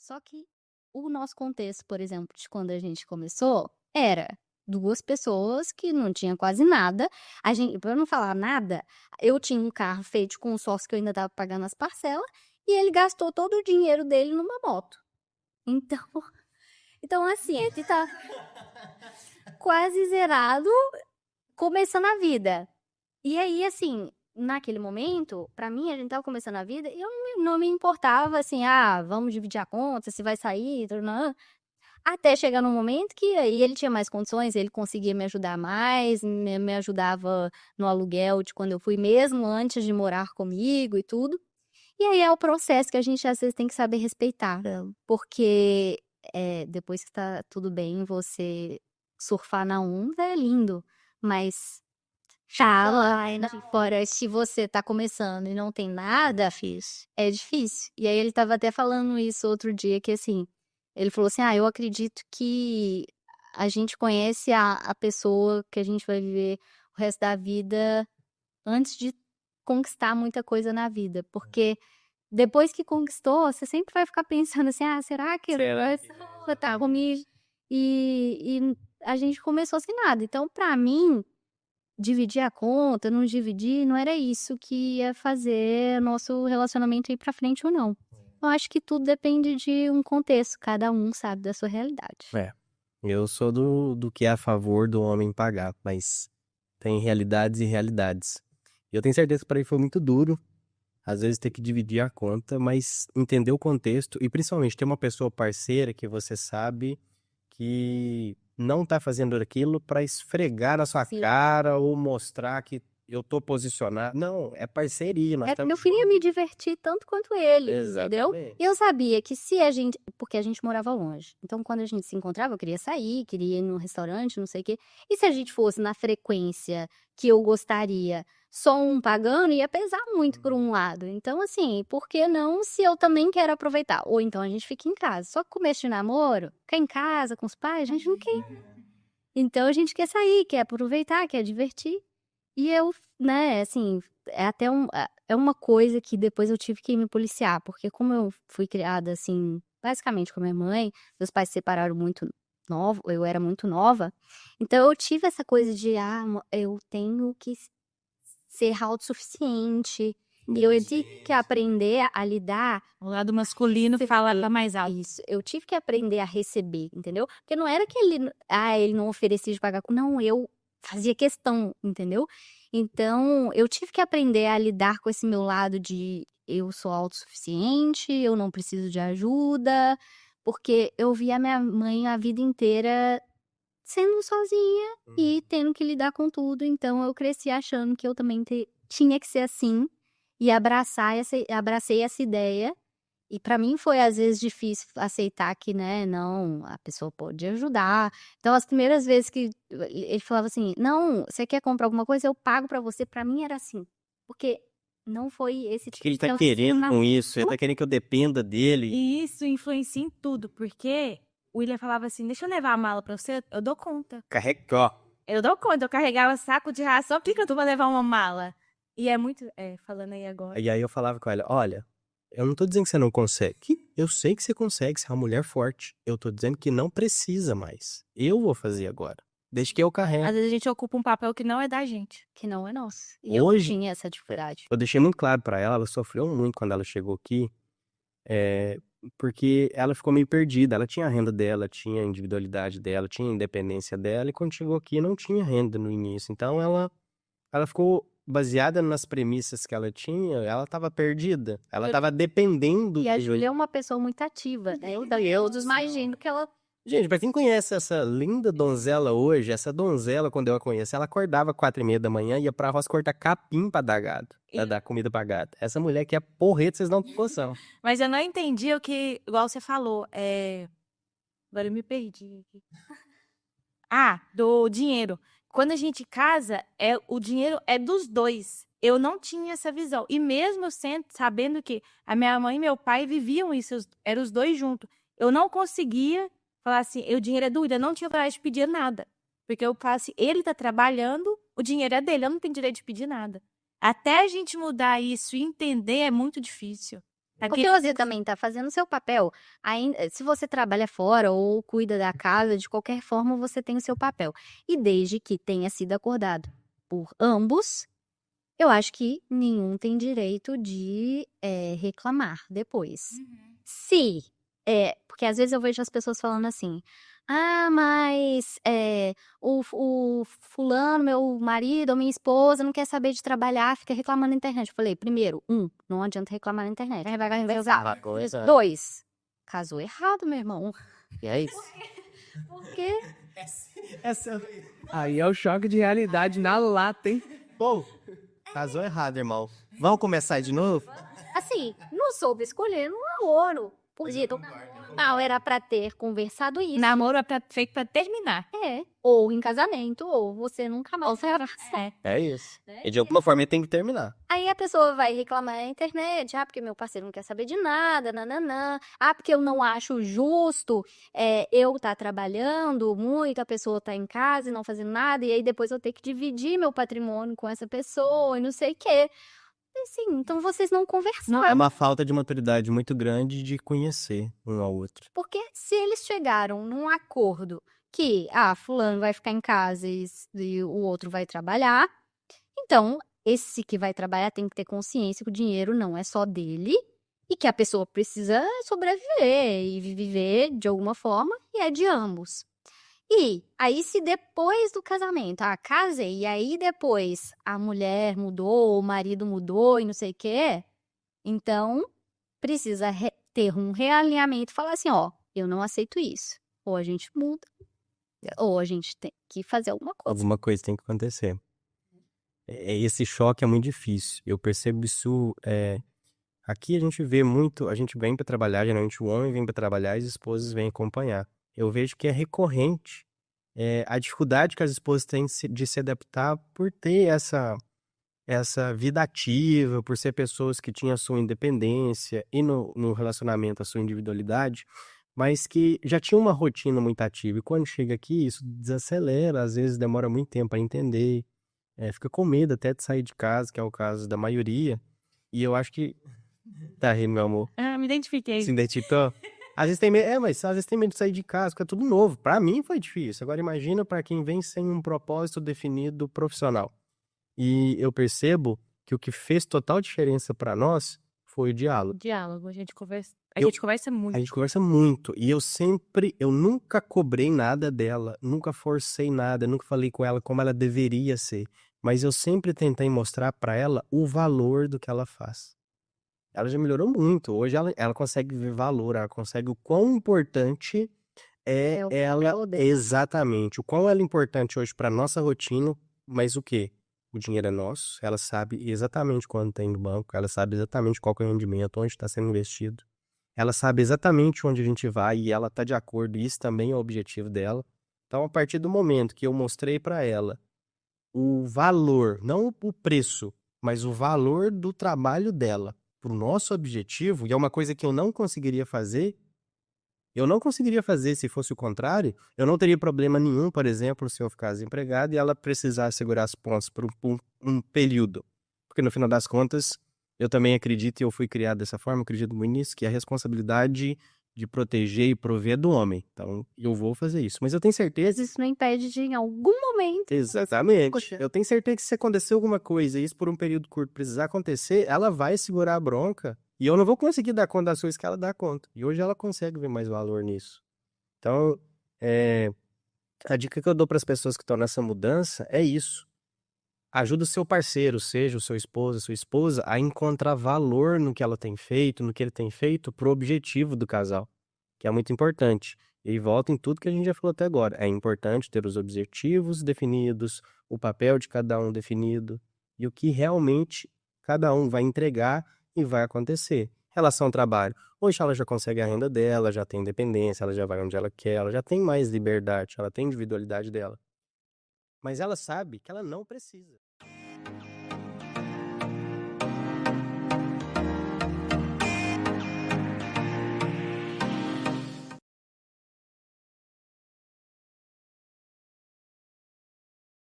Só que o nosso contexto, por exemplo, de quando a gente começou, era 2 pessoas que não tinha quase nada. A gente, pra não falar nada, eu tinha um carro feito com um sócio que eu ainda estava pagando as parcelas, e ele gastou todo o dinheiro dele numa moto. Então então assim, ele tá quase zerado, começando a vida. E aí, assim, naquele momento, pra mim, a gente estava começando a vida e eu não me importava, assim: "Ah, vamos dividir a conta, se vai sair, tã-nã". Até chegar num momento que aí ele tinha mais condições, ele conseguia me ajudar mais, me ajudava no aluguel de quando eu fui, mesmo antes de morar comigo e tudo. E aí é o processo que a gente às vezes tem que saber respeitar, porque, depois que tá tudo bem, você surfar na onda é lindo, mas tá lá de fora, se você tá começando e não tem nada, Difícil. é difícil. E aí ele estava até falando isso outro dia, que assim, ele falou assim: "Ah, eu acredito que a gente conhece a pessoa que a gente vai viver o resto da vida antes de conquistar muita coisa na vida, porque depois que conquistou, você sempre vai ficar pensando assim: "Ah, será que essa pessoa tá comigo?". E a gente começou sem nada. Então, pra mim, dividir a conta, não dividir, não era isso que ia fazer nosso relacionamento ir pra frente ou não. Eu acho que tudo depende de um contexto, cada um sabe da sua realidade. É, eu sou do que é a favor do homem pagar, mas tem realidades e realidades. E eu tenho certeza que pra ele foi muito duro, às vezes ter que dividir a conta, mas entender o contexto e principalmente ter uma pessoa parceira que você sabe que não tá fazendo aquilo pra esfregar na sua Sim. cara ou mostrar que eu tô posicionado. Não, é parceria, nós É, estamos meu filho ia me divertir tanto quanto ele, entendeu? E exatamente. eu sabia que se a gente, porque a gente morava longe, então quando a gente se encontrava, eu queria sair, queria ir num restaurante, não sei o quê. E se a gente fosse na frequência que eu gostaria, só um pagando, ia pesar muito por um lado. Então, assim, por que não se eu também quero aproveitar? Ou então a gente fica em casa. Só que começo de namoro, ficar em casa com os pais, a gente não quer. Então a gente quer sair, quer aproveitar, quer divertir. E eu, né, assim, é até é uma coisa que depois eu tive que me policiar, porque como eu fui criada, assim, basicamente com a minha mãe, meus pais se separaram muito novo, eu era muito nova, então eu tive essa coisa de: "Ah, eu tenho que ser autossuficiente", e eu tive que aprender a lidar. O lado masculino fala mais alto. Isso, eu tive que aprender a receber, entendeu? Porque não era que ele não oferecia de pagar, não, eu fazia questão, entendeu? Então, eu tive que aprender a lidar com esse meu lado de eu sou autossuficiente, eu não preciso de ajuda, porque eu vi a minha mãe a vida inteira sendo sozinha e tendo que lidar com tudo, então eu cresci achando que eu também tinha que ser assim, e abracei essa ideia, e pra mim foi às vezes difícil aceitar que, né, não, a pessoa pode ajudar. Então as primeiras vezes que ele falava assim: "Não, você quer comprar alguma coisa? Eu pago pra você", pra mim era assim, porque não foi esse O que que ele tipo tá de querendo com relacionamento. isso? Ele tá querendo que eu dependa dele. E isso influencia em tudo, porque o William falava assim: "Deixa eu levar a mala pra você, eu dou conta". Carrega, ó. Eu dou conta, eu carregava saco de ração, por que que eu tô pra levar uma mala? E é muito falando aí agora. E aí eu falava com ela: "Olha, eu não tô dizendo que você não consegue. Eu sei que você consegue, você é uma mulher forte. Eu tô dizendo que não precisa mais. Eu vou fazer agora. Deixa que eu carrego". Às vezes a gente ocupa um papel que não é da gente. Que não é nosso. E eu Hoje, tinha essa dificuldade. eu deixei muito claro pra ela, ela sofreu muito quando ela chegou aqui, eh, porque ela ficou meio perdida. Ela tinha a renda dela, tinha a individualidade dela, tinha a independência dela, e quando chegou aqui não tinha renda no início. Então ela ficou baseada nas premissas que ela tinha, ela estava perdida. Ela estava dependendo E a de Júlia é uma pessoa muito ativa, né, então eu imagino que ela gente, pra quem conhece essa linda donzela hoje, essa donzela, quando eu a conheci, ela acordava 4h30 da manhã, ia pra roça cortar capim pra dar gado, pra dar comida pra gado. Essa mulher aqui é porreta, vocês não têm noção. Mas eu não entendi o que, igual você falou, agora eu me perdi aqui. Do dinheiro. Quando a gente casa, o dinheiro é dos 2. Eu não tinha essa visão. E mesmo eu sabendo que a minha mãe e meu pai viviam isso, eram os 2 juntos, eu não conseguia falar assim: "O dinheiro é do William", eu não tinha coragem de pedir nada. Porque eu falo assim: ele tá trabalhando, o dinheiro é dele, eu não tenho direito de pedir nada. Até a gente mudar isso e entender é muito difícil. Porque você também tá fazendo o seu papel. Se você trabalha fora ou cuida da casa, de qualquer forma você tem o seu papel. E desde que tenha sido acordado por ambos, eu acho que nenhum tem direito de reclamar depois. Se, porque às vezes eu vejo as pessoas falando assim, mas o fulano, meu marido ou minha esposa não quer saber de trabalhar, fica reclamando na internet. Eu falei, primeiro, não adianta reclamar na internet. Vai conversar. 2, casou errado, meu irmão. E é isso. Porque Aí é o choque de realidade na lata, hein? Pô, casou errado, irmão. Vamos começar de novo? assim, não soube escolher, não é ouro. Podia, não, era pra ter conversado isso. Namoro é feito pra terminar. Ou em casamento, ou você nunca mais será. É isso. E de alguma forma ele tem que terminar. Aí a pessoa vai reclamar na internet, porque meu parceiro não quer saber de nada, nananã. Porque eu não acho justo eu estar trabalhando muito, a pessoa tá em casa e não fazendo nada, e aí depois eu ter que dividir meu patrimônio com essa pessoa e não sei o quê. Assim, então vocês não conversaram. É uma falta de maturidade muito grande de conhecer um ao outro. Porque se eles chegaram num acordo que, fulano vai ficar em casa e o outro vai trabalhar, então esse que vai trabalhar tem que ter consciência que o dinheiro não é só dele e que a pessoa precisa sobreviver e viver de alguma forma e é de ambos. E aí se depois do casamento, casei, e aí depois a mulher mudou, o marido mudou e não sei o quê, então precisa ter um realinhamento e falar assim, eu não aceito isso. Ou a gente muda, ou a gente tem que fazer alguma coisa. Alguma coisa tem que acontecer. Esse choque é muito difícil. Eu percebo isso. Aqui a gente vê muito. A gente vem para trabalhar, geralmente o homem vem para trabalhar e as esposas vêm acompanhar. Eu vejo que é recorrente a dificuldade que as esposas têm de se adaptar por ter essa vida ativa, por ser pessoas que tinham a sua independência e no relacionamento a sua individualidade, mas que já tinham uma rotina muito ativa. E quando chega aqui, isso desacelera, às vezes demora muito tempo para entender, fica com medo até de sair de casa, que é o caso da maioria. E eu acho que... Tá rindo, meu amor? Me identifiquei. Se identificou? Às vezes tem medo, mas às vezes tem medo de sair de casa, porque é tudo novo. Pra mim foi difícil. Agora imagina pra quem vem sem um propósito definido profissional. E eu percebo que o que fez total diferença pra nós foi o diálogo. Diálogo, a gente conversa muito. A gente conversa muito. E eu nunca cobrei nada dela, nunca forcei nada, nunca falei com ela como ela deveria ser. Mas eu sempre tentei mostrar pra ela o valor do que ela faz. Ela já melhorou muito. Hoje ela consegue ver valor, ela consegue o quão importante É o ela. papel dela. Exatamente. O quão ela é importante hoje para nossa rotina, mas o quê? O dinheiro é nosso, ela sabe exatamente quanto tem no banco, ela sabe exatamente qual que é o rendimento, onde está sendo investido. Ela sabe exatamente onde a gente vai e ela está de acordo, e isso também é o objetivo dela. Então, a partir do momento que eu mostrei para ela o valor, não o preço, mas o valor do trabalho dela para o nosso objetivo, e é uma coisa que eu não conseguiria fazer se fosse o contrário. Eu não teria problema nenhum, por exemplo, se eu ficasse desempregado e ela precisasse segurar as pontas por um período. Porque no final das contas, eu também acredito, e eu fui criado dessa forma, eu acredito muito nisso, que a responsabilidade de proteger e prover é do homem. Então, eu vou fazer isso. Mas eu tenho certeza... Mas isso não impede de, em algum momento... Exatamente. Eu tenho certeza que se acontecer alguma coisa e isso por um período curto precisar acontecer, ela vai segurar a bronca e eu não vou conseguir dar conta das coisas que ela dá conta. E hoje ela consegue ver mais valor nisso. Então, a dica que eu dou para as pessoas que estão nessa mudança é isso. Ajuda o seu parceiro, seja o seu esposo, a sua esposa, a encontrar valor no que ela tem feito, no que ele tem feito, pro objetivo do casal, que é muito importante. E volta em tudo que a gente já falou até agora. É importante ter os objetivos definidos, o papel de cada um definido e o que realmente cada um vai entregar e vai acontecer. Relação ao trabalho. Hoje ela já consegue a renda dela, já tem independência, ela já vai onde ela quer, ela já tem mais liberdade, ela tem individualidade dela. Mas ela sabe que ela não precisa.